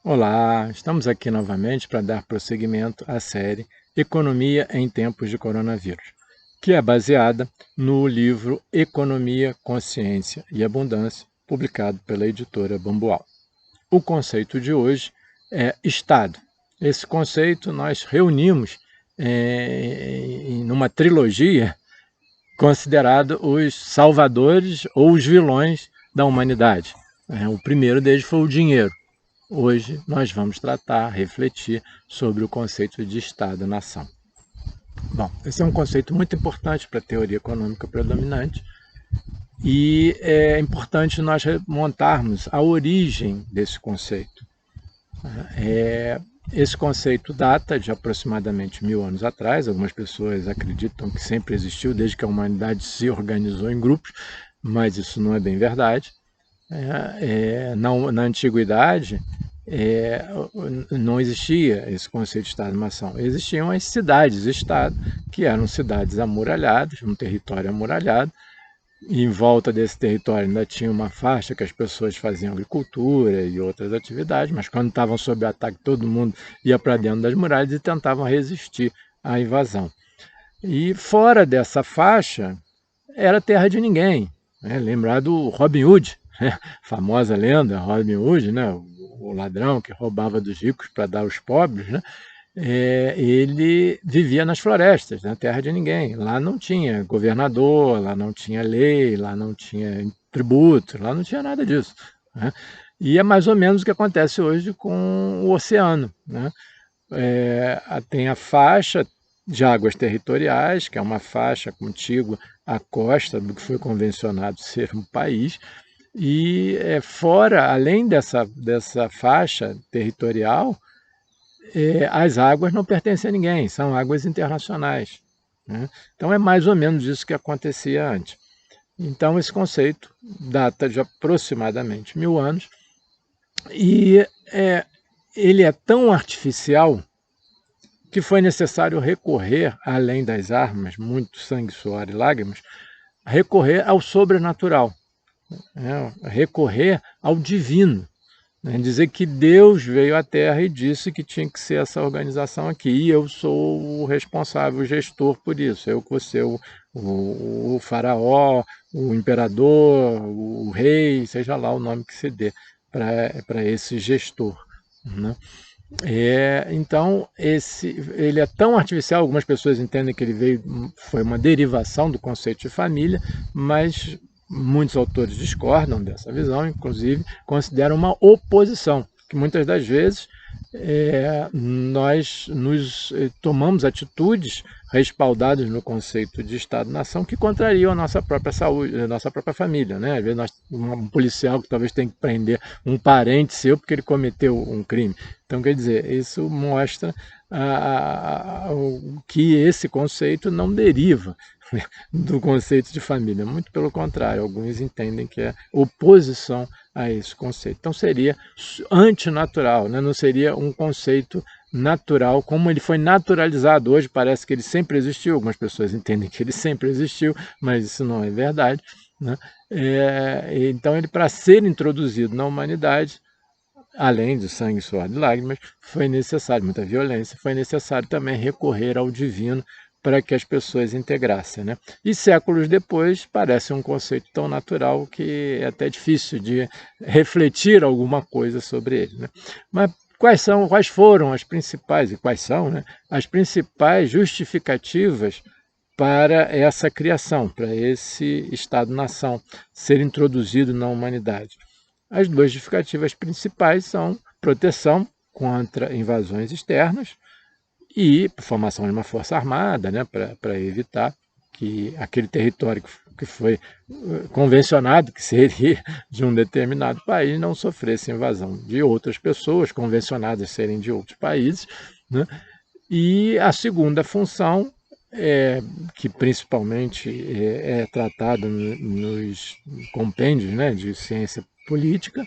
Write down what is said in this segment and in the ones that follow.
Olá, estamos aqui novamente para dar prosseguimento à série Economia em Tempos de Coronavírus, que é baseada no livro Economia, Consciência e Abundância, publicado pela editora Bambual. O conceito de hoje é Estado. Esse conceito nós reunimos em uma trilogia considerado os salvadores ou os vilões da humanidade. O primeiro deles foi o dinheiro. Hoje nós vamos tratar, refletir sobre o conceito de Estado-nação. Bom, esse é um conceito muito importante para a teoria econômica predominante e é importante nós remontarmos a origem desse conceito. Esse conceito data de aproximadamente 1000 anos atrás. Algumas pessoas acreditam que sempre existiu, desde que a humanidade se organizou em grupos, mas isso não é bem verdade. Na antiguidade, não existia esse conceito de Estado-nação. Existiam as cidades-estado, que eram cidades amuralhadas, um território amuralhado, e em volta desse território ainda tinha uma faixa que as pessoas faziam agricultura e outras atividades, mas quando estavam sob ataque, todo mundo ia para dentro das muralhas e tentavam resistir à invasão. E fora dessa faixa, era terra de ninguém. Lembrar do Robin Hood, famosa lenda, Robin Hood, o ladrão que roubava dos ricos para dar aos pobres, ele vivia nas florestas, na terra de ninguém. Lá não tinha governador, lá não tinha lei, lá não tinha tributo, lá não tinha nada disso. E é mais ou menos o que acontece hoje com o oceano. Tem a faixa de águas territoriais, que é uma faixa contígua à costa do que foi convencionado ser um país, e fora, além dessa faixa territorial, as águas não pertencem a ninguém, são águas internacionais. Então é mais ou menos isso que acontecia antes. Então esse conceito data de aproximadamente 1000 anos e ele é tão artificial que foi necessário recorrer, além das armas, muito sangue, suor e lágrimas, recorrer ao sobrenatural, recorrer ao divino. Dizer que Deus veio à Terra e disse que tinha que ser essa organização aqui, e eu sou o responsável, o gestor por isso. Eu que vou ser o faraó, o imperador, o rei, seja lá o nome que se dê para esse gestor. Então, ele é tão artificial, algumas pessoas entendem que ele foi uma derivação do conceito de família, mas muitos autores discordam dessa visão, inclusive consideram uma oposição, que muitas das vezes nós tomamos atitudes respaldadas no conceito de Estado-nação que contrariam a nossa própria saúde, a nossa própria família. Às vezes um policial que talvez tenha que prender um parente seu porque ele cometeu um crime. Então, quer dizer, isso mostra que esse conceito não deriva do conceito de família, muito pelo contrário, alguns entendem que é oposição a esse conceito. Então seria antinatural, não seria um conceito natural, como ele foi naturalizado hoje. Parece que ele sempre existiu, algumas pessoas entendem que ele sempre existiu, mas isso não é verdade. Então ele, para ser introduzido na humanidade, além de sangue, suor e lágrimas, foi necessário, muita violência, foi necessário também recorrer ao divino para que as pessoas integrassem. E séculos depois parece um conceito tão natural que é até difícil de refletir alguma coisa sobre ele. Mas quais foram as principais, e quais são, as principais justificativas para essa criação, para esse Estado-nação ser introduzido na humanidade? As duas justificativas principais são proteção contra invasões externas e formação de uma força armada, para evitar que aquele território que foi convencionado que seria de um determinado país não sofresse invasão de outras pessoas convencionadas a serem de outros países. E a segunda função, que principalmente é tratada nos compêndios de ciência política,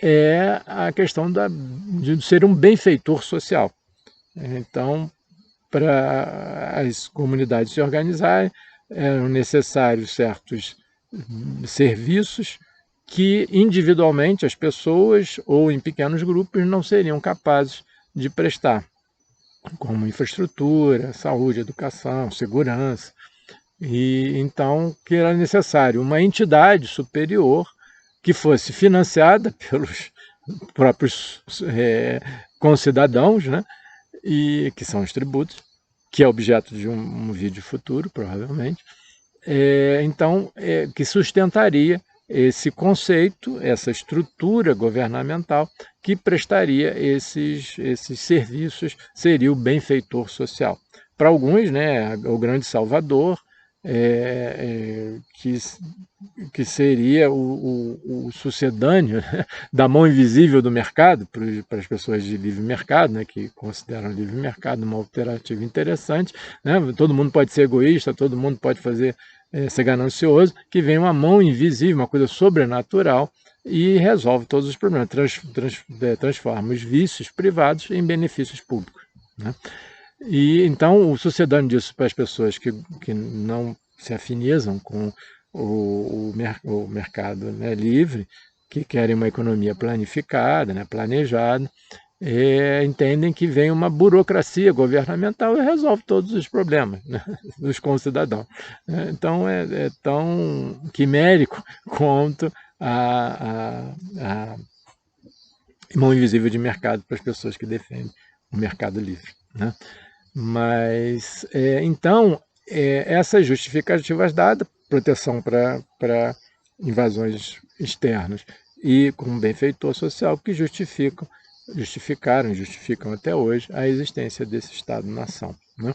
é a questão de ser um benfeitor social. Então, para as comunidades se organizarem, eram necessários certos serviços que individualmente as pessoas ou em pequenos grupos não seriam capazes de prestar, como infraestrutura, saúde, educação, segurança. E então que era necessário uma entidade superior que fosse financiada pelos próprios concidadãos, né, e que são os tributos, que é objeto de um vídeo futuro, provavelmente, que sustentaria esse conceito, essa estrutura governamental que prestaria esses serviços, seria o benfeitor social. Para alguns, né, o grande salvador, que seria o sucedâneo, né, da mão invisível do mercado, para as pessoas de livre mercado, né, que consideram livre mercado uma alternativa interessante, né, todo mundo pode ser egoísta, todo mundo pode ser ganancioso, que vem uma mão invisível, uma coisa sobrenatural, e resolve todos os problemas, transforma os vícios privados em benefícios públicos, né? E então o sucedâneo disso para as pessoas que não se afinizam com o mercado, né, livre, que querem uma economia planificada, né, planejada, entendem que vem uma burocracia governamental e resolve todos os problemas, né, dos concidadãos. Então é tão quimérico quanto a mão invisível de mercado para as pessoas que defendem o mercado livre, né? Mas, então, essas justificativas dadas, proteção para invasões externas e como benfeitor social, que justificam até hoje a existência desse Estado-nação, né?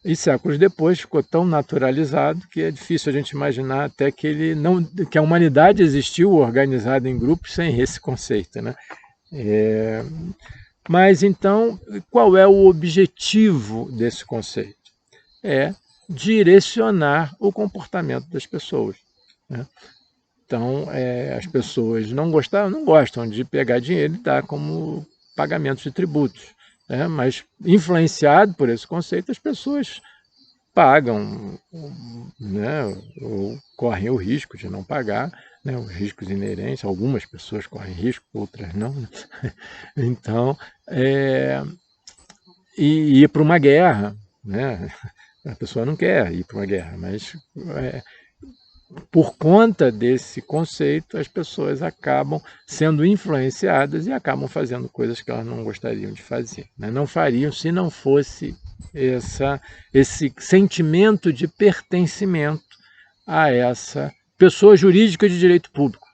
E séculos depois ficou tão naturalizado que é difícil a gente imaginar até que a humanidade existiu organizada em grupos sem esse conceito, né? Mas então, qual é o objetivo desse conceito? É direcionar o comportamento das pessoas, né? Então, as pessoas não gostam de pegar dinheiro e dar como pagamento de tributos, né? Mas, influenciado por esse conceito, as pessoas pagam, né, ou correm o risco de não pagar, né, os riscos inerentes. Algumas pessoas correm risco, outras não, né? Então, e ir para uma guerra, né? A pessoa não quer ir para uma guerra, mas por conta desse conceito, as pessoas acabam sendo influenciadas e acabam fazendo coisas que elas não gostariam de fazer, né? Não fariam se não fosse esse sentimento de pertencimento a essa pessoa jurídica de direito público.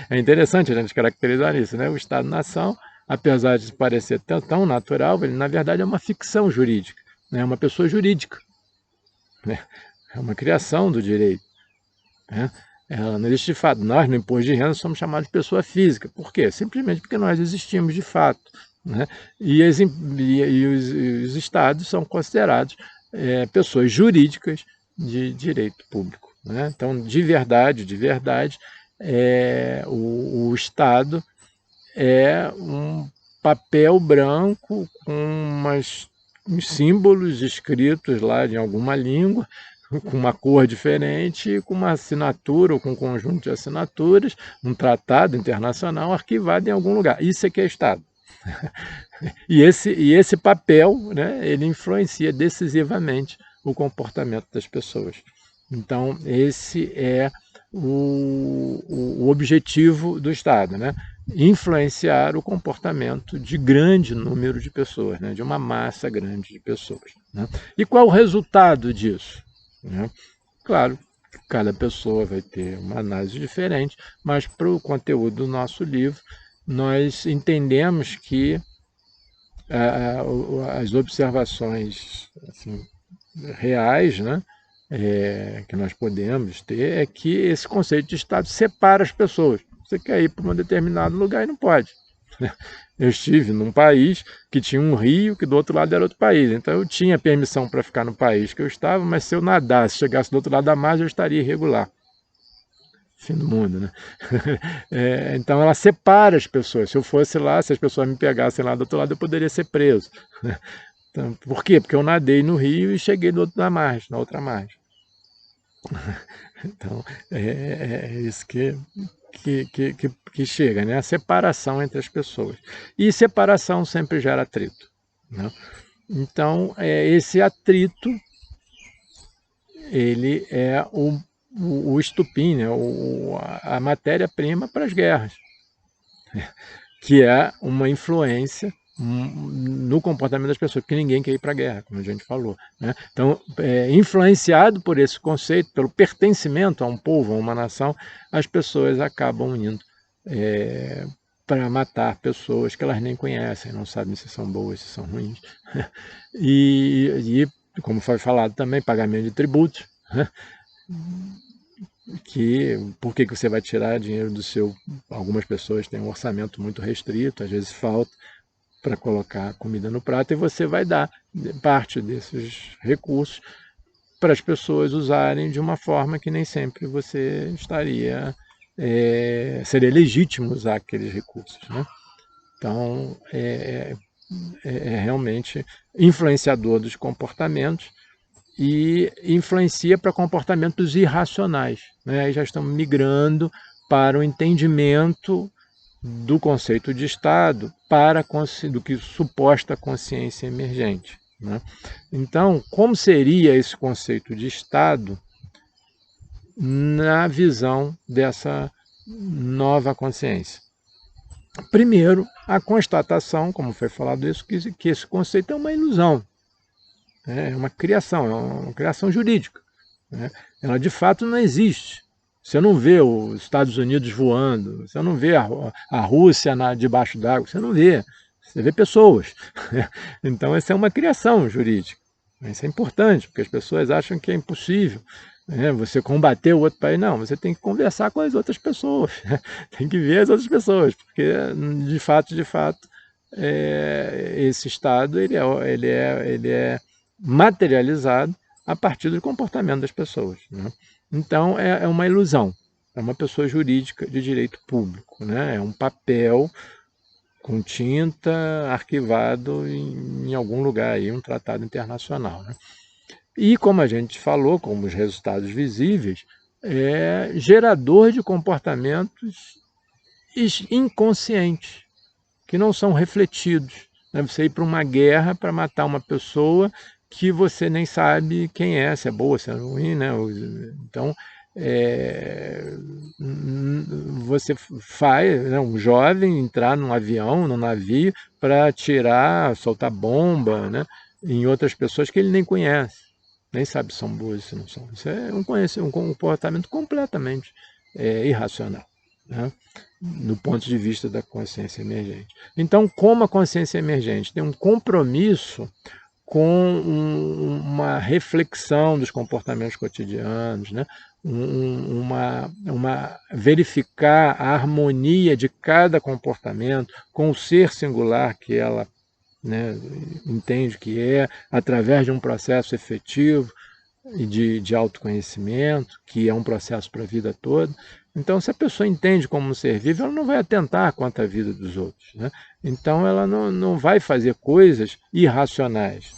É interessante a gente caracterizar isso, né? O Estado-nação, apesar de parecer tão natural, ele na verdade é uma ficção jurídica, né? É uma pessoa jurídica, né? É uma criação do direito, né? Ela não existe de fato. Nós, no imposto de renda, somos chamados de pessoa física. Por quê? Simplesmente porque nós existimos de fato, né? E os estados são considerados pessoas jurídicas de direito público, né? Então, de verdade, o Estado é um papel branco com uns símbolos escritos lá em alguma língua, com uma cor diferente, com uma assinatura ou com um conjunto de assinaturas, um tratado internacional arquivado em algum lugar. Isso é que é Estado. E esse papel, né, ele influencia decisivamente o comportamento das pessoas. Então, esse é o objetivo do Estado, né? Influenciar o comportamento de grande número de pessoas, né? De uma massa grande de pessoas, né? E qual o resultado disso, né? Claro, cada pessoa vai ter uma análise diferente, mas para o conteúdo do nosso livro, nós entendemos que as observações assim, reais, né, que nós podemos ter, é que esse conceito de Estado separa as pessoas. Você quer ir para um determinado lugar e não pode. Eu estive num país que tinha um rio, que do outro lado era outro país. Então eu tinha permissão para ficar no país que eu estava, mas se eu nadasse, chegasse do outro lado da margem, eu estaria irregular. Fim do mundo, né? Então ela separa as pessoas. Se eu fosse lá, se as pessoas me pegassem lá do outro lado, eu poderia ser preso. Então, por quê? Porque eu nadei no rio e cheguei do outro na outra margem. Então, é isso que que chega, né? A separação entre as pessoas. E separação sempre gera atrito, né? Então, esse atrito, ele é o estupim, né? A matéria-prima para as guerras, que é uma influência no comportamento das pessoas, porque ninguém quer ir para a guerra, como a gente falou, né? Então, influenciado por esse conceito, pelo pertencimento a um povo, a uma nação, as pessoas acabam indo para matar pessoas que elas nem conhecem, não sabem se são boas, se são ruins. E como foi falado também, pagamento de tributos, né? Por que você vai tirar dinheiro do seu... Algumas pessoas têm um orçamento muito restrito, às vezes falta para colocar comida no prato, e você vai dar parte desses recursos para as pessoas usarem de uma forma que nem sempre você seria legítimo usar aqueles recursos, né? Então, é realmente influenciador dos comportamentos e influencia para comportamentos irracionais, né? Aí já estamos migrando para o entendimento do conceito de Estado do que suposta consciência emergente, né? Então, como seria esse conceito de Estado na visão dessa nova consciência? Primeiro, a constatação, como foi falado isso, que esse conceito é uma ilusão, né? É uma criação jurídica, né? Ela de fato não existe. Você não vê os Estados Unidos voando, você não vê a Rússia debaixo d'água, você não vê. Você vê pessoas. Então, essa é uma criação jurídica. Isso é importante, porque as pessoas acham que é impossível, né, você combater o outro país. Não, você tem que conversar com as outras pessoas, tem que ver as outras pessoas, porque, de fato, esse Estado ele é materializado a partir do comportamento das pessoas, né? Então, é uma ilusão, é uma pessoa jurídica de direito público, né? É um papel com tinta arquivado em algum lugar, aí, um tratado internacional, né? E, como a gente falou, como os resultados visíveis, é gerador de comportamentos inconscientes, que não são refletidos, né? Você ir para uma guerra para matar uma pessoa que você nem sabe quem é, se é boa, se é ruim, né? Então, você faz, né, um jovem entrar num avião, num navio, para atirar, soltar bomba, né, em outras pessoas que ele nem conhece, nem sabe se são boas, se não são. Isso é um comportamento completamente irracional, né, no ponto de vista da consciência emergente. Então, como a consciência emergente tem um compromisso com uma reflexão dos comportamentos cotidianos, né? Verificar a harmonia de cada comportamento com o ser singular que ela, né, entende que é, através de um processo efetivo de autoconhecimento, que é um processo para a vida toda. Então, se a pessoa entende como um ser vivo, ela não vai atentar contra a vida dos outros, né? Então, ela não vai fazer coisas irracionais,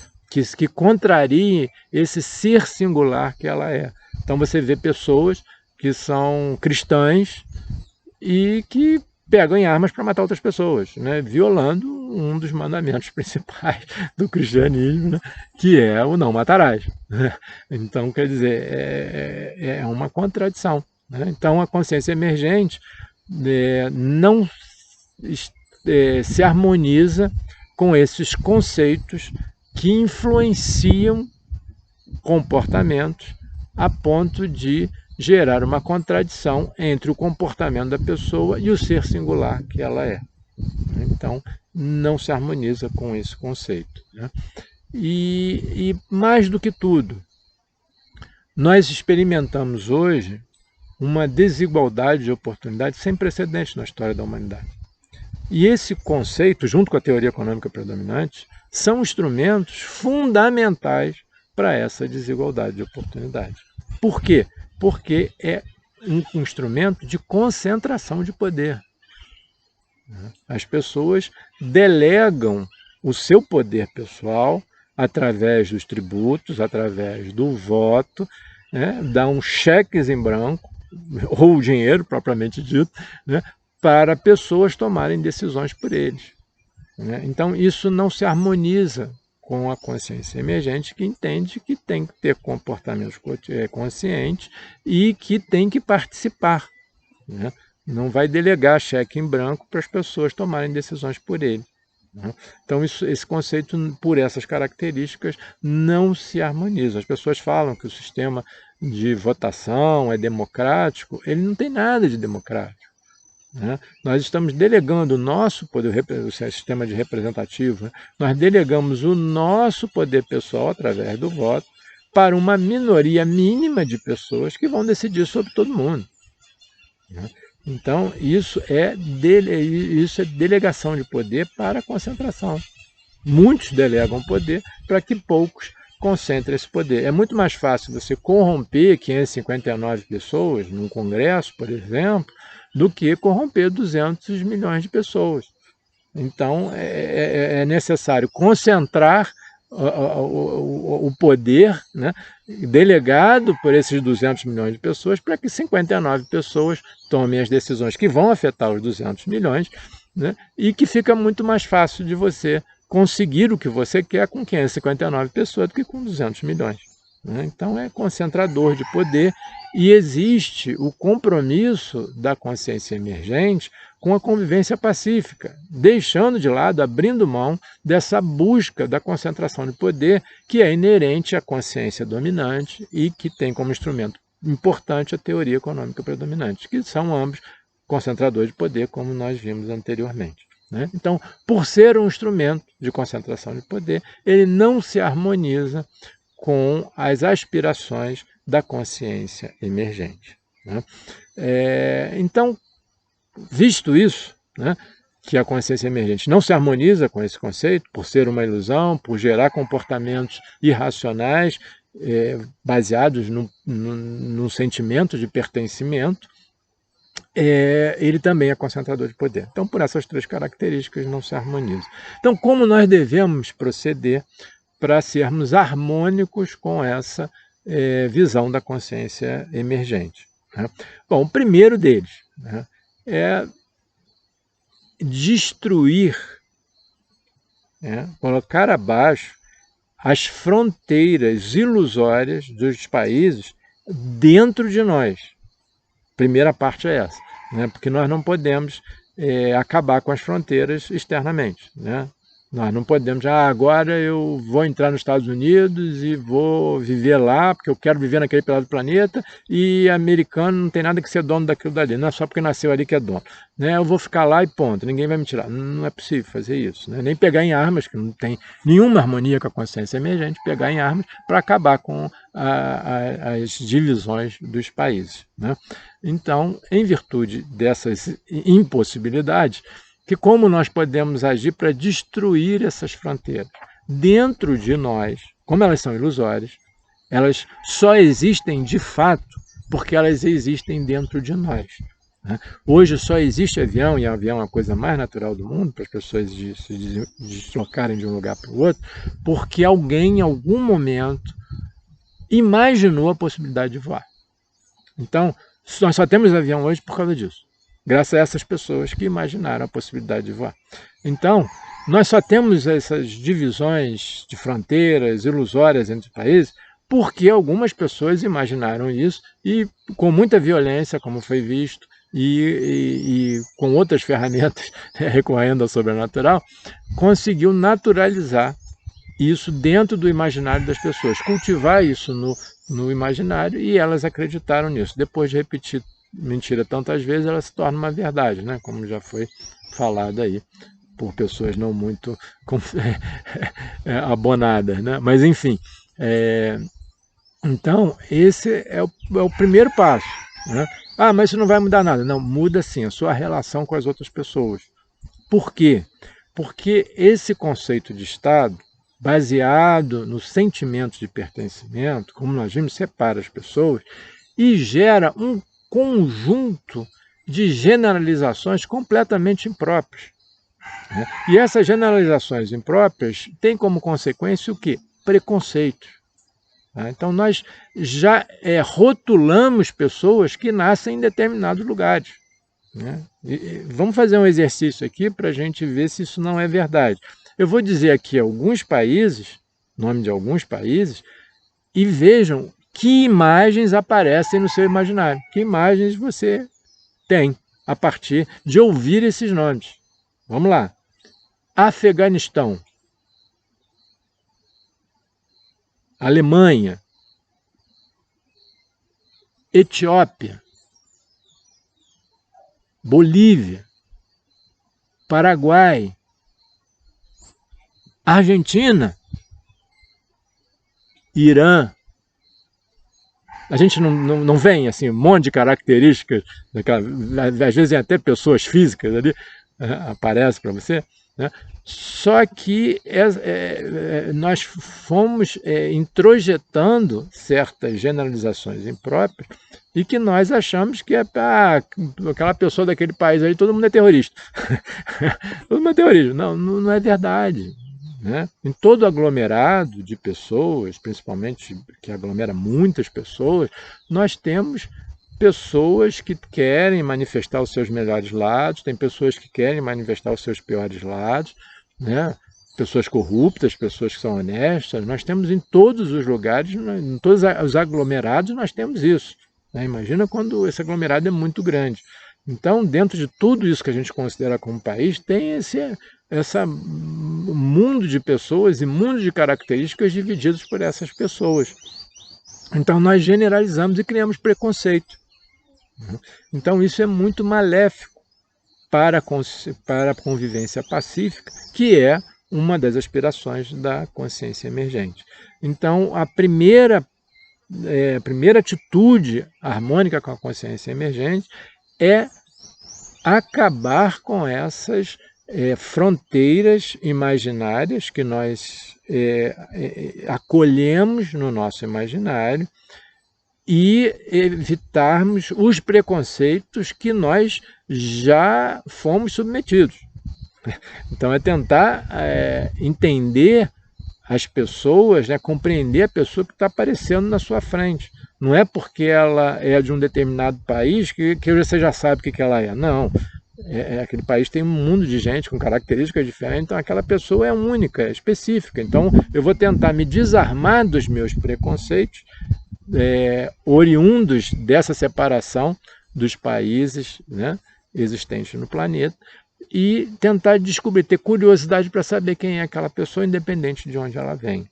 que contrariem esse ser singular que ela é. Então, você vê pessoas que são cristãs e que pegam em armas para matar outras pessoas, né? Violando um dos mandamentos principais do cristianismo, né? Que é o não matarás, né? Então, quer dizer, é uma contradição, né? Então, a consciência emergente não se harmoniza com esses conceitos que influenciam comportamentos a ponto de gerar uma contradição entre o comportamento da pessoa e o ser singular que ela é. Então, não se harmoniza com esse conceito, né? E mais do que tudo, nós experimentamos hoje uma desigualdade de oportunidade sem precedentes na história da humanidade. E esse conceito, junto com a teoria econômica predominante, são instrumentos fundamentais para essa desigualdade de oportunidade. Por quê? Porque é um instrumento de concentração de poder. As pessoas delegam o seu poder pessoal através dos tributos, através do voto, né? Dão cheques em branco ou o dinheiro, propriamente dito, né, para pessoas tomarem decisões por eles. Né? Então, isso não se harmoniza com a consciência emergente, que entende que tem que ter comportamentos conscientes e que tem que participar. Né? Não vai delegar cheque em branco para as pessoas tomarem decisões por ele. Né? Então, esse conceito, por essas características, não se harmoniza. As pessoas falam que o sistema de votação é democrático, ele não tem nada de democrático. Né? Nós estamos delegando o nosso poder, o sistema de representativo, né? Nós delegamos o nosso poder pessoal através do voto para uma minoria mínima de pessoas que vão decidir sobre todo mundo. Né? Então, isso é delegação de poder para a concentração. Muitos delegam poder para que poucos concentrem esse poder. É muito mais fácil você corromper 559 pessoas num congresso, por exemplo, do que corromper 200 milhões de pessoas. Então, é necessário concentrar o poder, né, delegado por esses 200 milhões de pessoas para que 59 pessoas tomem as decisões que vão afetar os 200 milhões, né, e que fica muito mais fácil de você conseguir o que você quer com 559 pessoas do que com 200 milhões. Né? Então, é concentrador de poder e existe o compromisso da consciência emergente com a convivência pacífica, deixando de lado, abrindo mão dessa busca da concentração de poder que é inerente à consciência dominante e que tem como instrumento importante a teoria econômica predominante, que são ambos concentradores de poder, como nós vimos anteriormente. Né? Então, por ser um instrumento de concentração de poder, ele não se harmoniza com as aspirações da consciência emergente. Né? Então, visto isso, né, que a consciência emergente não se harmoniza com esse conceito, por ser uma ilusão, por gerar comportamentos irracionais, baseados num sentimento de pertencimento, ele também é concentrador de poder. Então, por essas três características, não se harmoniza. Então, como nós devemos proceder para sermos harmônicos com essa visão da consciência emergente? Né? Bom, o primeiro deles, né, é destruir, colocar abaixo as fronteiras ilusórias dos países dentro de nós. Primeira parte é essa, né? Porque nós não podemos acabar com as fronteiras externamente. Né? Nós não podemos, agora eu vou entrar nos Estados Unidos e vou viver lá, porque eu quero viver naquele pedaço do planeta, e americano não tem nada que ser dono daquilo dali, não é só porque nasceu ali que é dono. Né? Eu vou ficar lá e ponto, ninguém vai me tirar. Não é possível fazer isso. Né? Nem pegar em armas, que não tem nenhuma harmonia com a consciência emergente, pegar em armas para acabar com as divisões dos países. Né? Então, em virtude dessas impossibilidades, que como nós podemos agir para destruir essas fronteiras? Dentro de nós, como elas são ilusórias, elas só existem de fato porque elas existem dentro de nós. Né? Hoje só existe avião, e avião é a coisa mais natural do mundo, para as pessoas se deslocarem de um lugar para o outro, porque alguém, em algum momento, imaginou a possibilidade de voar. Então, nós só temos avião hoje por causa disso. Graças a essas pessoas que imaginaram a possibilidade de voar. Então, nós só temos essas divisões de fronteiras ilusórias entre países porque algumas pessoas imaginaram isso e com muita violência, como foi visto, e com outras ferramentas, recorrendo ao sobrenatural, conseguiu naturalizar isso dentro do imaginário das pessoas, cultivar isso no imaginário, e elas acreditaram nisso. Depois de repetir mentira tantas vezes, ela se torna uma verdade, né? Como já foi falado aí por pessoas não muito abonadas, né? Mas enfim, então esse é o primeiro passo, né? Mas isso não vai mudar nada. Não, muda sim a sua relação com as outras pessoas. Por quê? Porque esse conceito de Estado, baseado no sentimento de pertencimento, como nós vimos, separa as pessoas e gera um conjunto de generalizações completamente impróprias. Né? E essas generalizações impróprias têm como consequência o quê? Preconceito. Tá? Então nós já rotulamos pessoas que nascem em determinados lugares. Né? Vamos fazer um exercício aqui para a gente ver se isso não é verdade. Eu vou dizer aqui alguns países, nome de alguns países, e vejam que imagens aparecem no seu imaginário. Que imagens você tem a partir de ouvir esses nomes. Vamos lá. Afeganistão. Alemanha. Etiópia. Bolívia. Paraguai. Argentina. Irã. A gente não vem assim, um monte de características, às vezes até pessoas físicas ali, aparece para você, né? Só que nós fomos introjetando certas generalizações impróprias e que nós achamos que aquela pessoa daquele país aí, todo mundo é terrorista. Todo mundo é terrorista. Não é verdade. Né? Em todo aglomerado de pessoas, principalmente que aglomera muitas pessoas, nós temos pessoas que querem manifestar os seus melhores lados, tem pessoas que querem manifestar os seus piores lados, né? Pessoas corruptas, pessoas que são honestas. Nós temos em todos os lugares, em todos os aglomerados, nós temos isso. Né? Imagina quando esse aglomerado é muito grande. Então, dentro de tudo isso que a gente considera como país, tem esse mundo de pessoas e mundo de características divididos por essas pessoas. Então, nós generalizamos e criamos preconceito. Então, isso é muito maléfico para a convivência pacífica, que é uma das aspirações da consciência emergente. Então, a primeira atitude harmônica com a consciência emergente é acabar com essas fronteiras imaginárias que nós acolhemos no nosso imaginário e evitarmos os preconceitos que nós já fomos submetidos. Então é tentar entender as pessoas, né, compreender a pessoa que está aparecendo na sua frente. Não é porque ela é de um determinado país que você já sabe o que ela é. Não. Aquele país tem um mundo de gente com características diferentes, então aquela pessoa é única, é específica. Então eu vou tentar me desarmar dos meus preconceitos oriundos dessa separação dos países, né, existentes no planeta, e tentar descobrir, ter curiosidade para saber quem é aquela pessoa, independente de onde ela vem,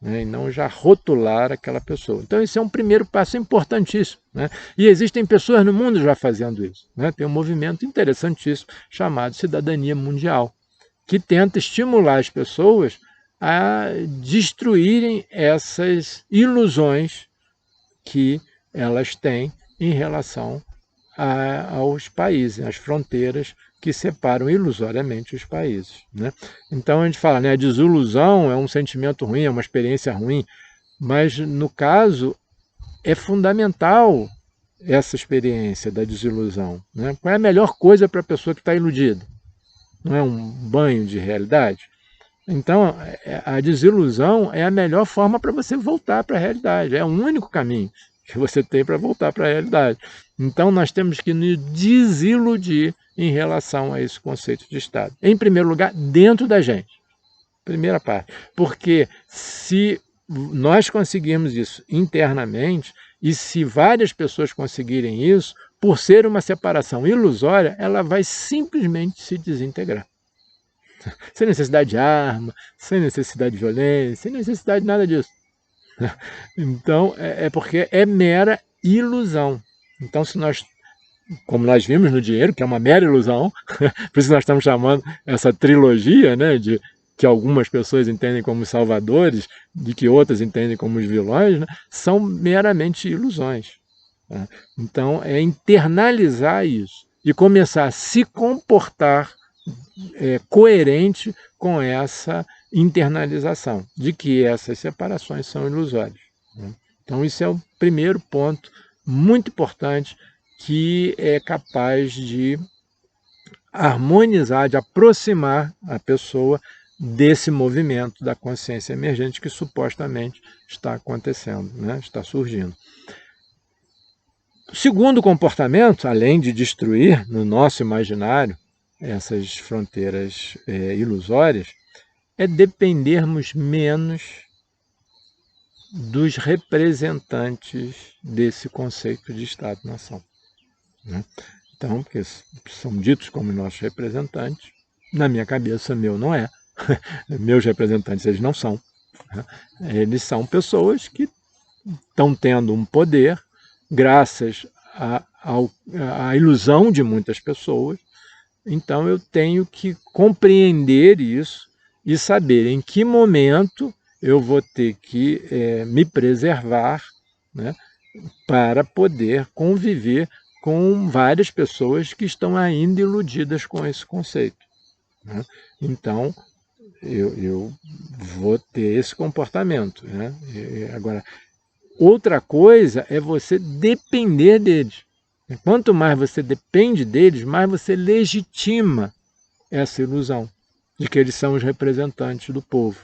né, e não já rotular aquela pessoa. Então esse é um primeiro passo importantíssimo, né? E existem pessoas no mundo já fazendo isso, né? Tem um movimento interessantíssimo chamado Cidadania Mundial, que tenta estimular as pessoas a destruírem essas ilusões que elas têm em relação aos países, às fronteiras que separam ilusoriamente os países. Né? Então a gente fala, né, a desilusão é um sentimento ruim, é uma experiência ruim, mas no caso é fundamental essa experiência da desilusão. Né? Qual é a melhor coisa para a pessoa que está iludida? Não é um banho de realidade? Então, a desilusão é a melhor forma para você voltar para a realidade, é o único caminho que você tem para voltar para a realidade. Então, nós temos que nos desiludir em relação a esse conceito de Estado. Em primeiro lugar, dentro da gente. Primeira parte. Porque se nós conseguirmos isso internamente, e se várias pessoas conseguirem isso, por ser uma separação ilusória, ela vai simplesmente se desintegrar. Sem necessidade de arma, sem necessidade de violência, sem necessidade de nada disso. Então, porque é mera ilusão. Então, se nós, como nós vimos no dinheiro, que é uma mera ilusão, por isso nós estamos chamando essa trilogia, né, que algumas pessoas entendem como salvadores, de que outras entendem como os vilões, né, são meramente ilusões. Tá? Então, é internalizar isso e começar a se comportar coerente com essa internalização, de que essas separações são ilusórias. Né? Então, isso é o primeiro ponto muito importante que é capaz de harmonizar, de aproximar a pessoa desse movimento da consciência emergente que supostamente está acontecendo, né? Está surgindo. O segundo comportamento, além de destruir no nosso imaginário essas fronteiras ilusórias, é dependermos menos dos representantes desse conceito de Estado-nação, né? Então, porque são ditos como nossos representantes, na minha cabeça, meu não é. Meus representantes, eles não são, né? Eles são pessoas que estão tendo um poder graças à ilusão de muitas pessoas. Então eu tenho que compreender isso e saber em que momento eu vou ter que me preservar, né, para poder conviver com várias pessoas que estão ainda iludidas com esse conceito, né? Então eu vou ter esse comportamento, né? Agora, outra coisa é você depender deles. Quanto mais você depende deles, mais você legitima essa ilusão de que eles são os representantes do povo,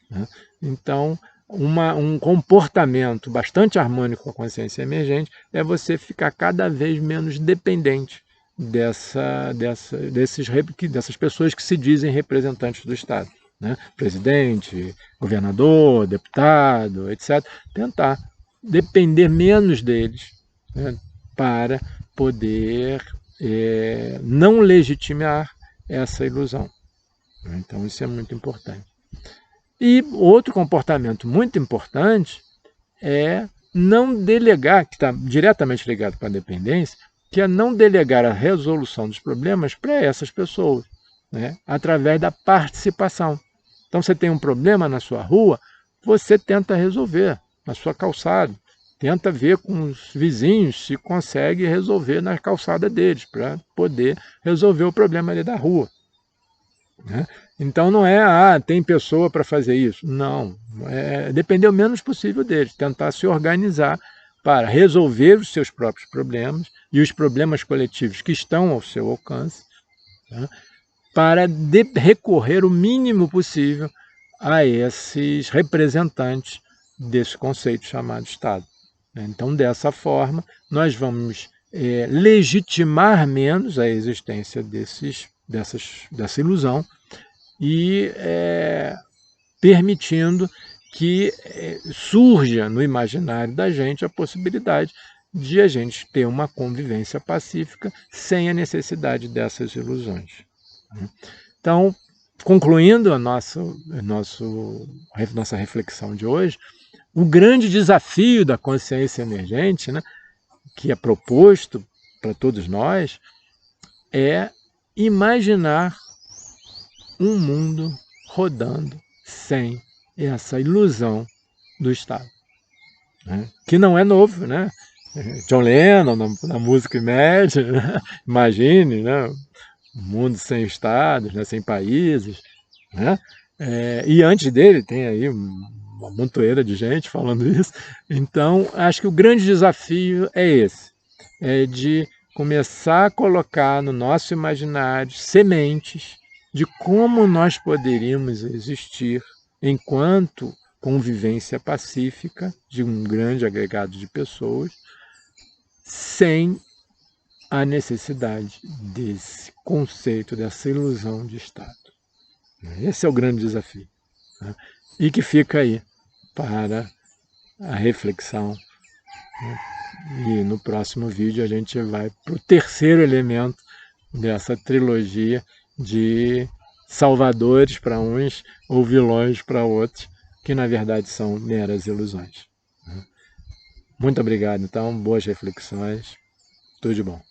né? Então, um comportamento bastante harmônico com a consciência emergente é você ficar cada vez menos dependente dessas pessoas que se dizem representantes do Estado, né? Presidente, governador, deputado, etc. Tentar depender menos deles, né, para poder não legitimar essa ilusão. Então isso é muito importante. E outro comportamento muito importante é não delegar, que está diretamente ligado com a dependência, que é não delegar a resolução dos problemas para essas pessoas, né, através da participação. Então você tem um problema na sua rua, você tenta resolver na sua calçada, tenta ver com os vizinhos se consegue resolver na calçada deles, para poder resolver o problema ali da rua, né? Então não é, tem pessoa para fazer isso. Não, é depender o menos possível deles, tentar se organizar para resolver os seus próprios problemas e os problemas coletivos que estão ao seu alcance, né, para recorrer o mínimo possível a esses representantes desse conceito chamado Estado. Então, dessa forma, nós vamos legitimar menos a existência dessa ilusão e permitindo que surja no imaginário da gente a possibilidade de a gente ter uma convivência pacífica sem a necessidade dessas ilusões. Então, concluindo a nossa reflexão de hoje, o grande desafio da consciência emergente, né, que é proposto para todos nós, é imaginar um mundo rodando sem essa ilusão do Estado, né? Que não é novo, né? John Lennon, na música Imagine, né? Imagine, né? Um mundo sem estados, né? Sem países, né? E antes dele tem aí uma montoeira de gente falando isso. Então, acho que o grande desafio é esse, é de começar a colocar no nosso imaginário sementes de como nós poderíamos existir enquanto convivência pacífica de um grande agregado de pessoas, sem a necessidade desse conceito, dessa ilusão de Estado. Esse é o grande desafio, né? E que fica aí para a reflexão, né? E no próximo vídeo a gente vai para o terceiro elemento dessa trilogia de salvadores para uns ou vilões para outros, que na verdade são meras ilusões. Muito obrigado, então, boas reflexões, tudo de bom.